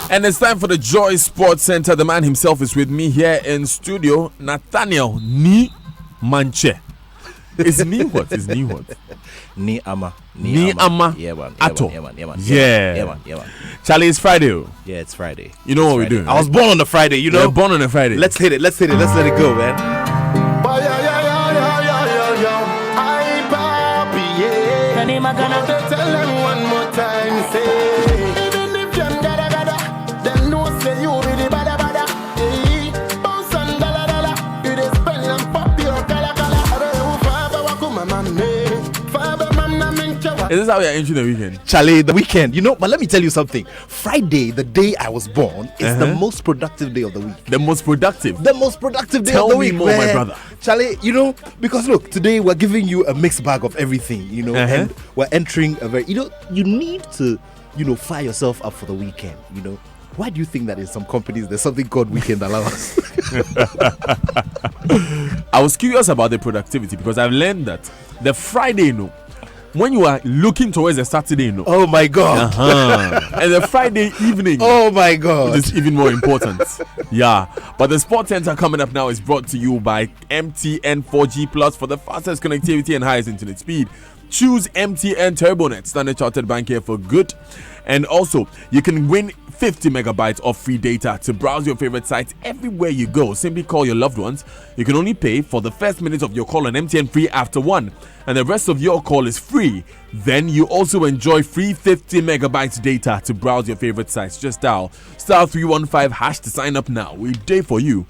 And it's time for the Joy Sports Center. The man himself is with me here in studio, Nathaniel Ni Manche. Is Ni what? Is Ni what? Ni Ama. Ni Ama. Yeah, man. Ato. Yeah, man. Yeah, man. Charlie, it's Friday. Yeah, it's Friday. You know what we're doing? I was born on a Friday, you know? You're born on a Friday. Let's hit it. Let's let it go, man. Tell them one more time, say, even if you're gada, then no say you be the bada. Hey, bounce and dala, you dey spell and pop your kala. Is this how we are entering the weekend? Charlie, the weekend. You know, but let me tell you something. Friday, the day I was born, is the most productive day of the week. The most productive? The most productive day Tell of the week. Tell me more, my brother. Charlie, you know, because look, today we're giving you a mixed bag of everything, you know, and we're entering a very, you know, you need to, you know, fire yourself up for the weekend, you know. Why do you think that in some companies there's something called weekend allowance? I was curious about the productivity because I've learned that the Friday, you know, when you are looking towards the Saturday, you know. Oh my God. And the Friday evening. Oh my God. Which is even more important. Yeah. But the Sports Center coming up now is brought to you by MTN 4G Plus for the fastest connectivity and highest internet speed. Choose MTN TurboNet, Standard Chartered Bank here for good. And also, you can win 50 megabytes of free data to browse your favorite sites everywhere you go. Simply call your loved ones. You can only pay for the first minute of your call on MTN Free after 1, and the rest of your call is free. Then you also enjoy free 50 megabytes data to browse your favorite sites. Just dial *315# to sign up now. We day for you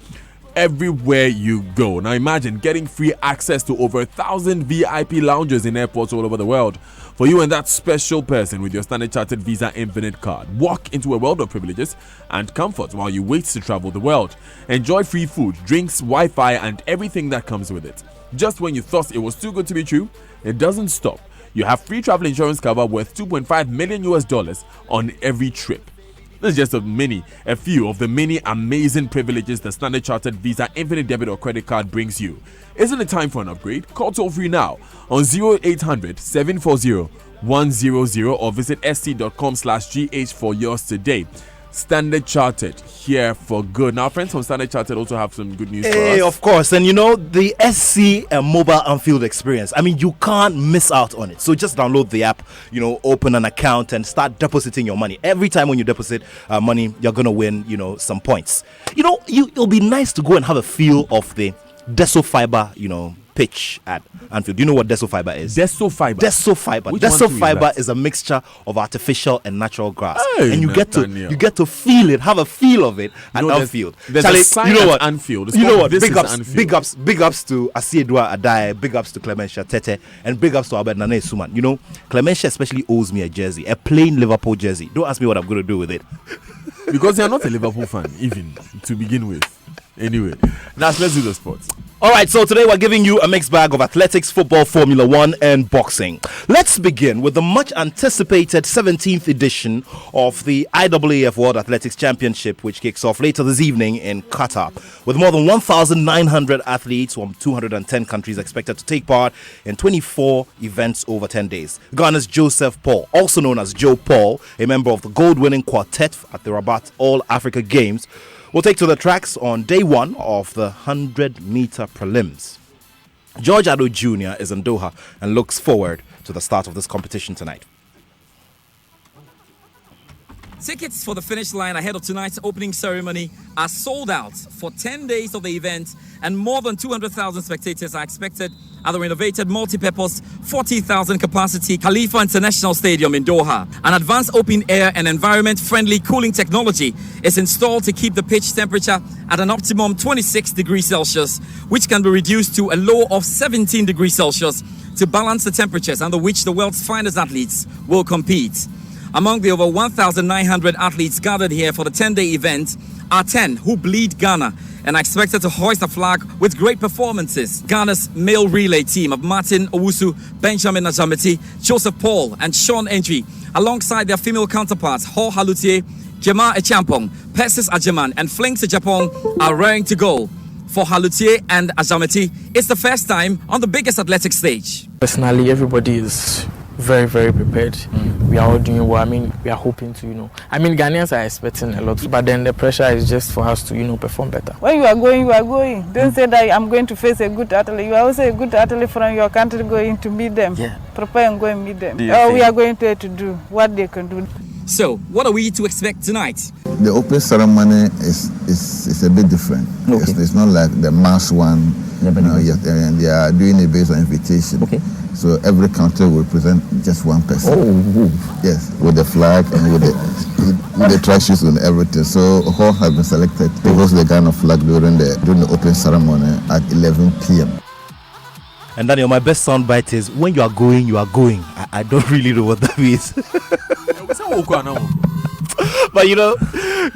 everywhere you go. Now imagine getting free access to over 1,000 VIP lounges in airports all over the world for you and that special person with your Standard Chartered Visa Infinite card. Walk into a world of privileges and comfort while you wait to travel the world. Enjoy free food, drinks, Wi-Fi, and everything that comes with it. Just when you thought it was too good to be true, it doesn't stop. You have free travel insurance cover worth $2.5 million on every trip. This is just a few of the many amazing privileges the Standard Chartered Visa Infinite Debit or Credit Card brings you. Isn't it time for an upgrade? Call toll free now on 0800 740 100 or visit sc.com/gh for yours today. Standard Chartered, here for good. Now, friends from Standard Chartered also have some good news for us. Of course. And you know, the SC mobile and-field experience, I mean, you can't miss out on it. So just download the app, you know, open an account and start depositing your money. Every time when you deposit money, you're going to win, you know, some points. You know, it'll be nice to go and have a feel of the Deso Fiber, you know, pitch at Anfield. Do you know what Deso Fiber is? Deso Fiber. Deso Fiber is a mixture of artificial and natural grass, and you get to feel it, have a feel of it at Anfield. There's a sign at Anfield. You know what? Big ups to Asiedua Adai, big ups to Clementia Tete, and big ups to Albert Nane Suman. You know, Clementia especially owes me a jersey, a plain Liverpool jersey. Don't ask me what I'm going to do with it. Because you're not a Liverpool fan, even to begin with. Anyway, now let's do the sports. All right, so today we're giving you a mixed bag of athletics, football, Formula One, and boxing. Let's begin with the much anticipated 17th edition of the IAAF World Athletics Championship, which kicks off later this evening in Qatar, with more than 1,900 athletes from 210 countries expected to take part in 24 events over 10 days. Ghana's Joseph Paul, also known as Joe Paul, a member of the gold-winning quartet at the Rabat All-Africa Games, will take to the tracks on day one of the 100-meter prelims. George Addo Jr. is in Doha and looks forward to the start of this competition tonight. Tickets for the finish line ahead of tonight's opening ceremony are sold out for 10 days of the event, and more than 200,000 spectators are expected at the renovated multi-purpose 40,000 capacity Khalifa International Stadium in Doha. An advanced open air and environment-friendly cooling technology is installed to keep the pitch temperature at an optimum 26 degrees Celsius, which can be reduced to a low of 17 degrees Celsius to balance the temperatures under which the world's finest athletes will compete. Among the over 1,900 athletes gathered here for the 10-day event are 10 who bleed Ghana and are expected to hoist the flag with great performances. Ghana's male relay team of Martin Owusu, Benjamin Ajameti, Joseph Paul and Sean Entry, alongside their female counterparts Ho Halutier, Gemma Echampong, Persis Ajeman and Flinks Japong, are raring to go. For Halutier and Ajameti, it's the first time on the biggest athletic stage. Personally, everybody is very, very prepared. We are all doing well. I mean, we are hoping to, Ghanaians are expecting a lot, but then the pressure is just for us to, perform better. When you are going, you are going. Don't say that I'm going to face a good athlete. You are also a good athlete from your country going to meet them. Yeah. Prepare and go and meet them. We are going to do what they can do. So, what are we to expect tonight? The opening ceremony is a bit different. Okay. It's not like the mass one. And they are doing it based on invitation. Okay. So every country will present just one person. Oh. Yes, with the flag and with the tracksuits and everything. So all have been selected to host the Ghana flag during the opening ceremony at 11 p.m. And Daniel, my best soundbite is when you are going, you are going. I don't really know what that means. But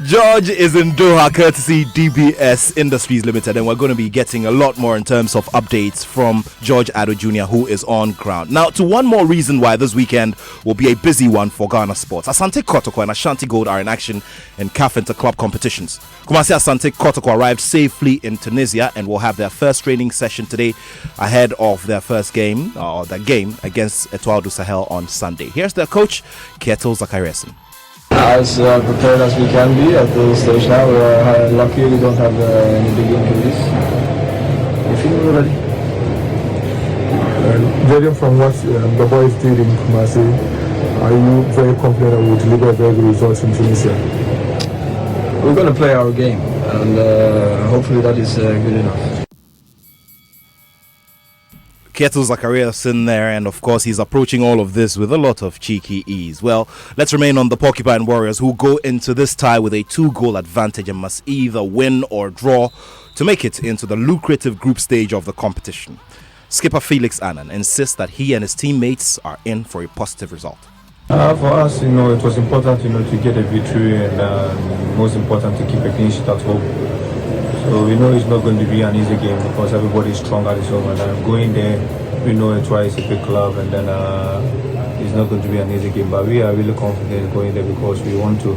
George is in Doha, courtesy DBS Industries Limited, and we're going to be getting a lot more in terms of updates from George Addo Jr., who is on ground. Now, to one more reason why this weekend will be a busy one for Ghana sports. Asante Kotoko and Ashanti Gold are in action in CAF Inter-Club competitions. Kumasi Asante Kotoko arrived safely in Tunisia and will have their first training session today ahead of their first game, or the game against Etoile du Sahel on Sunday. Here's their coach, Keto Zakariasen. As prepared as we can be at this stage now. We're lucky we don't have any big injuries. You feel we're ready? Judging from what the boys did in Kumasi, are you very confident that we'll deliver very good results in Tunisia? We're going to play our game, and hopefully that is good enough. Keto Zakariasen there, and of course he's approaching all of this with a lot of cheeky ease. Well, let's remain on the Porcupine Warriors, who go into this tie with a 2-goal advantage and must either win or draw to make it into the lucrative group stage of the competition. Skipper Felix Annan insists that he and his teammates are in for a positive result. For us, it was important, to get a victory, and most important to keep a clean sheet at home. So we know it's not going to be an easy game because everybody is strong at his home, and going there, we know Etoile is a big club, and then it's not going to be an easy game. But we are really confident going there because we want to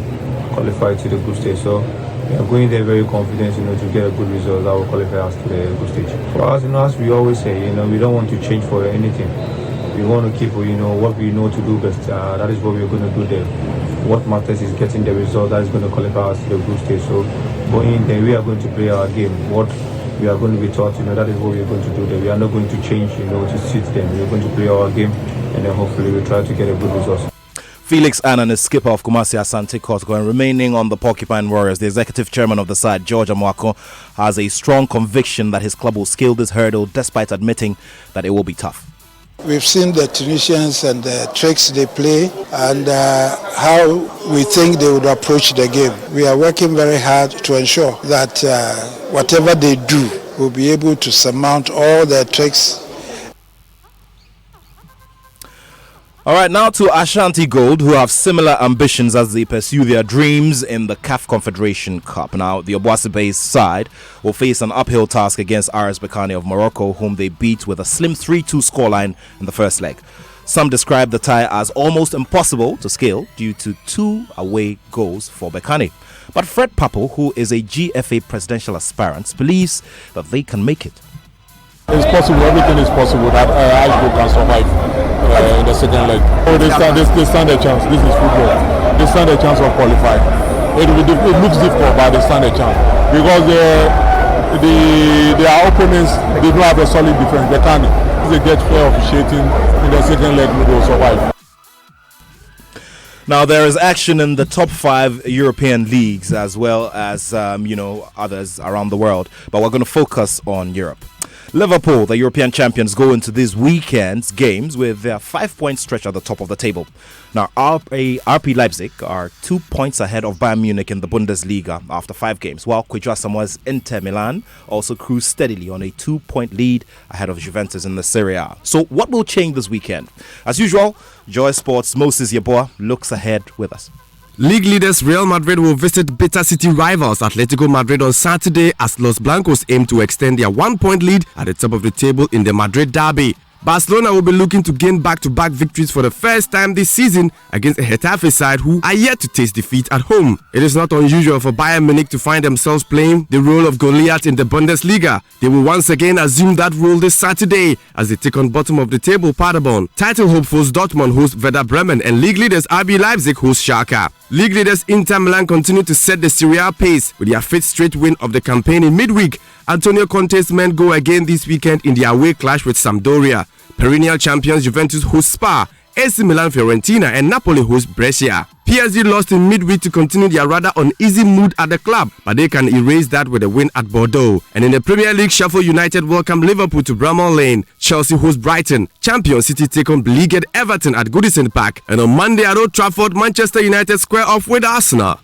qualify to the group stage. So we are going there very confident, to get a good result that will qualify us to the group stage. For us, as we always say, we don't want to change for anything. We want to keep, what we know to do best. That is what we're going to do there. What matters is getting the result that is going to qualify us to the group stage. So going there, we are going to play our game. What we are going to be taught, that is what we are going to do there. We are not going to change, to suit them. We are going to play our game, and then hopefully we'll try to get a good result. Felix Annan is skipper of Kumasi Asante Kotoko, and remaining on the Porcupine Warriors, the executive chairman of the side, George Amoako, has a strong conviction that his club will scale this hurdle despite admitting that it will be tough. We've seen the Tunisians and the tricks they play and how we think they would approach the game. We are working very hard to ensure that whatever they do, we'll be able to surmount all their tricks. All right, now to Ashanti Gold, who have similar ambitions as they pursue their dreams in the CAF Confederation Cup. Now, the Obuasi-based side will face an uphill task against RS Berkane of Morocco, whom they beat with a slim 3-2 scoreline in the first leg. Some describe the tie as almost impossible to scale due to 2 away goals for Berkane. But Fred Papo, who is a GFA presidential aspirant, believes that they can make it. It's possible, everything is possible that Ashbrook can survive in the second leg. Oh, they stand a chance. This is football. They stand a chance of qualifying. It looks difficult, but they stand a chance because their opponents they don't have a solid defense. They can't. If they get fair officiating in the second leg, they will survive. Now, there is action in the top 5 European leagues as well as, others around the world. But we're going to focus on Europe. Liverpool, the European champions, go into this weekend's games with their 5-point stretch at the top of the table. Now, RB Leipzig are 2 points ahead of Bayern Munich in the Bundesliga after 5 games, while Kwadwo Asamoah's Inter Milan also cruise steadily on a 2-point lead ahead of Juventus in the Serie A. So what will change this weekend? As usual, Joy Sports' Moses Yeboah looks ahead with us. League leaders Real Madrid will visit bitter city rivals Atletico Madrid on Saturday as Los Blancos aim to extend their 1-point lead at the top of the table in the Madrid derby. Barcelona will be looking to gain back-to-back victories for the first time this season against a Getafe side who are yet to taste defeat at home. It is not unusual for Bayern Munich to find themselves playing the role of Goliath in the Bundesliga. They will once again assume that role this Saturday as they take on bottom of the table Paderborn. Title hopefuls Dortmund host Werder Bremen and league leaders RB Leipzig host Schalke. League leaders Inter Milan continue to set the Serie A pace with their fifth straight win of the campaign in midweek. Antonio Conte's men go again this weekend in their away clash with Sampdoria. Perennial champions Juventus host Spa, AC Milan Fiorentina and Napoli host Brescia. PSG lost in midweek to continue their rather uneasy mood at the club, but they can erase that with a win at Bordeaux. And in the Premier League, Sheffield United welcome Liverpool to Bramall Lane. Chelsea host Brighton. Champion City take on beleaguered Everton at Goodison Park. And on Monday at Old Trafford, Manchester United square off with Arsenal.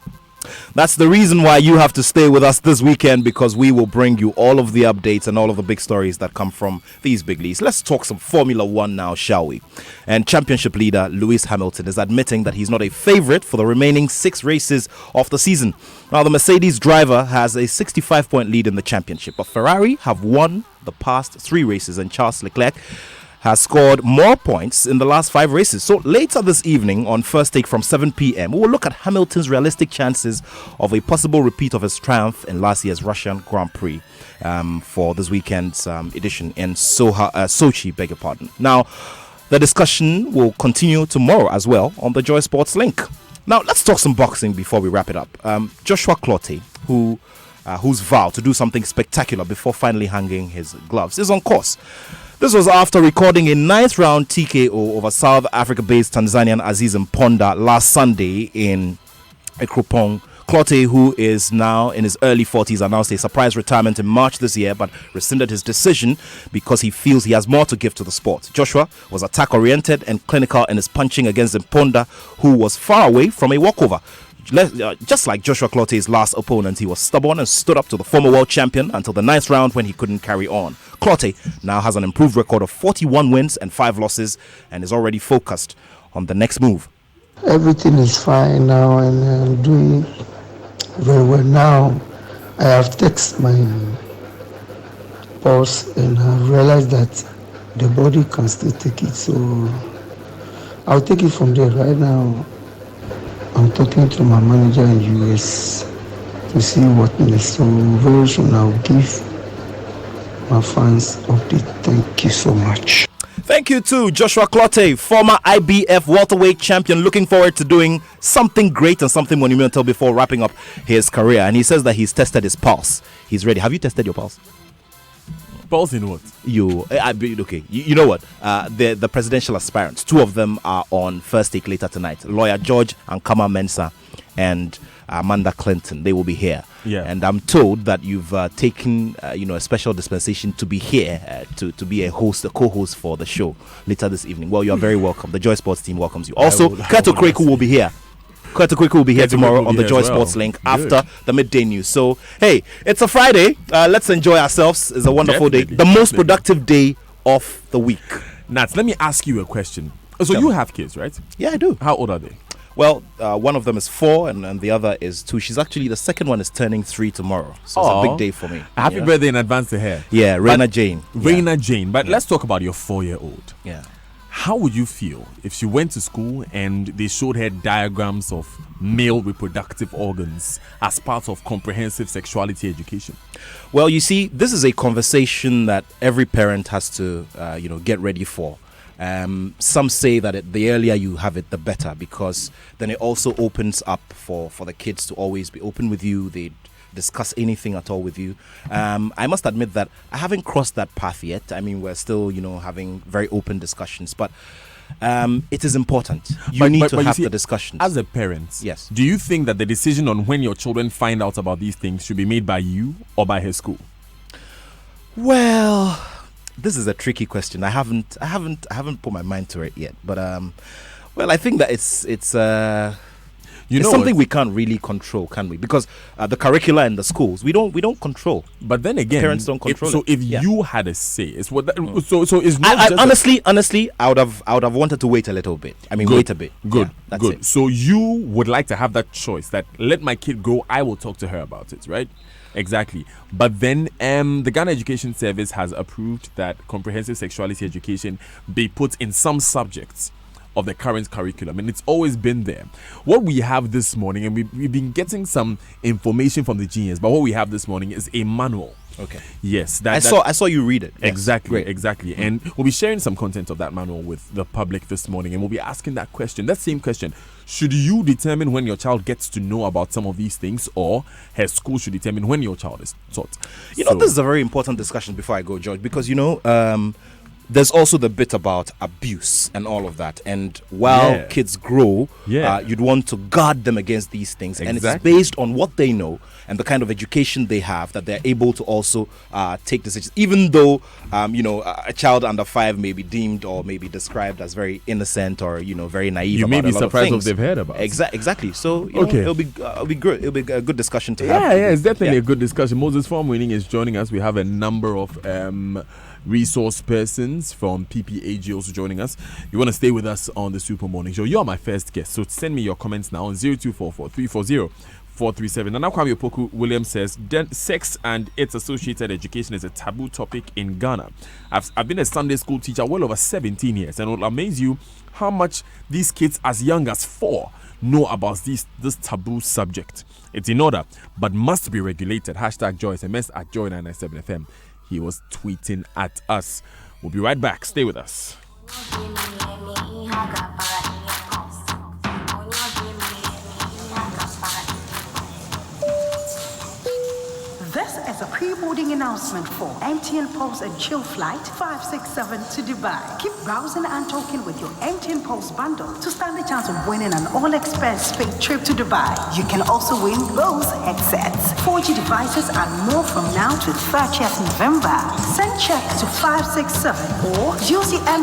That's the reason why you have to stay with us this weekend, because we will bring you all of the updates and all of the big stories that come from these big leagues. Let's talk some Formula One now, shall we? And championship leader Lewis Hamilton is admitting that he's not a favorite for the remaining 6 races of the season. Now, the Mercedes driver has a 65-point lead in the championship, but Ferrari have won the past 3 races, and Charles Leclerc has scored more points in the last 5 races. So later this evening on First Take from 7 p.m, we will look at Hamilton's realistic chances of a possible repeat of his triumph in last year's Russian Grand Prix for this weekend's edition in Sochi, beg your pardon. Now, the discussion will continue tomorrow as well on the Joy Sports link. Now, let's talk some boxing before we wrap it up. Joshua Clottey, whose vow to do something spectacular before finally hanging his gloves, is on course. This was after recording a 9th round TKO over South Africa-based Tanzanian Aziz Mponda last Sunday in Ekropong. Clottey, who is now in his early 40s, announced a surprise retirement in March this year, but rescinded his decision because he feels he has more to give to the sport. Joshua was attack-oriented and clinical in his punching against Mponda, who was far away from a walkover. Just like Joshua Clottey's last opponent, he was stubborn and stood up to the former world champion until the 9th round when he couldn't carry on. Clottey now has an improved record of 41 wins and 5 losses and is already focused on the next move. Everything is fine now and I'm doing very well now. I have texted my boss and I realized that the body can still take it, so I'll take it from there. Right now I'm talking to my manager in US to see what next. So very soon I'll give my fans update. Thank you so much. Thank you to Joshua Clottey, former IBF welterweight champion, looking forward to doing something great and something monumental before wrapping up his career. And he says that he's tested his pulse. He's ready. Have you tested your pulse? Pulse in what? Okay. You know what? The presidential aspirants, 2 of them are on First Take later tonight. Lawyer George Ankama Mensah and Amanda Clinton. They will be here. Yeah. And I'm told that you've taken a special dispensation to be here to be a co-host for the show later this evening. Well, you're very welcome. The Joy Sports team welcomes you. Also, Kato Kweku will be here. Kato Kweku will be here tomorrow on the Joy Sports link after the midday news. So, hey, it's a Friday. Let's enjoy ourselves. It's a wonderful day. The most productive day of the week. Nats, let me ask you a question. So you have kids, right? Yeah, I do. How old are they? Well, one of them is 4 and the other is 2. She's actually, the second one is turning 3 tomorrow. So it's a big day for me. Happy birthday in advance to her. Yeah, Raina Jane. Raina Jane. But let's talk about your 4-year-old. Yeah. How would you feel if she went to school and they showed her diagrams of male reproductive organs as part of comprehensive sexuality education? Well, you see, this is a conversation that every parent has to, get ready for. Some say that the earlier you have it, the better, because then it also opens up for the kids to always be open with you. They discuss anything at all with you. I must admit that I haven't crossed that path yet. I mean, we're still, having very open discussions, but it is important. You need to have the discussions. As a parent, yes. Do you think that the decision on when your children find out about these things should be made by you or by her school? Well, this is a tricky question. I haven't put my mind to it yet. But I think that it's something we can't really control, can we? Because the curricula in the schools, we don't control. But then again, parents don't control. If you had a say, it's what. So it's not. Honestly, I would have wanted to wait a little bit. I mean, wait a bit. Good. Yeah, that's good. it. So you would like to have that choice that let my kid go. I will talk to her about it, right? Exactly. But then the Ghana Education Service has approved that comprehensive sexuality education be put in some subjects of the current curriculum, and it's always been there. What we have this morning, and we've been getting some information from the genius, but what we have this morning is a manual. Okay. Yes, I saw you read it. Yes. Exactly, Great. exactly. And we'll be sharing some content of that manual with the public this morning, and we'll be asking that question, that same question. Should you determine when your child gets to know about some of these things, or her school should determine when your child is taught? You know, this is a very important discussion before I go, George, because, you know, there's also the bit about abuse and all of that. And while kids grow, you'd want to guard them against these things. And it's based on what they know and the kind of education they have that they're able to also take decisions. Even though, you know, a child under 5 may be deemed or may be described as very innocent or, you know, very naive. You about may be a lot surprised of what they've heard about. Exactly. So, you know, it'll be good. It'll be a good discussion to have. Yeah, it's definitely a good discussion. Moses Form Winning is joining us. We have a number of resource persons from PPAG also joining us. You want to stay with us on the Super Morning Show? You're my first guest, so send me your comments now on 0244 340 437. And now Kwame Opoku Williams says sex and its associated education is a taboo topic in Ghana. I've been a Sunday school teacher well over 17 years, and it will amaze you how much these kids as young as 4 know about this taboo subject. It's in order, but must be regulated. Hashtag Joy SMS at Joy997FM. He was tweeting at us. We'll be right back. Stay with us. This is a pre-boarding announcement for MTN Pulse and Chill Flight 567 to Dubai. Keep browsing and talking with your MTN Pulse bundle to stand the chance of winning an all-expense paid trip to Dubai. You can also win Bose headsets, 4G devices, and more from now to 30th November. Send check to 567 or use the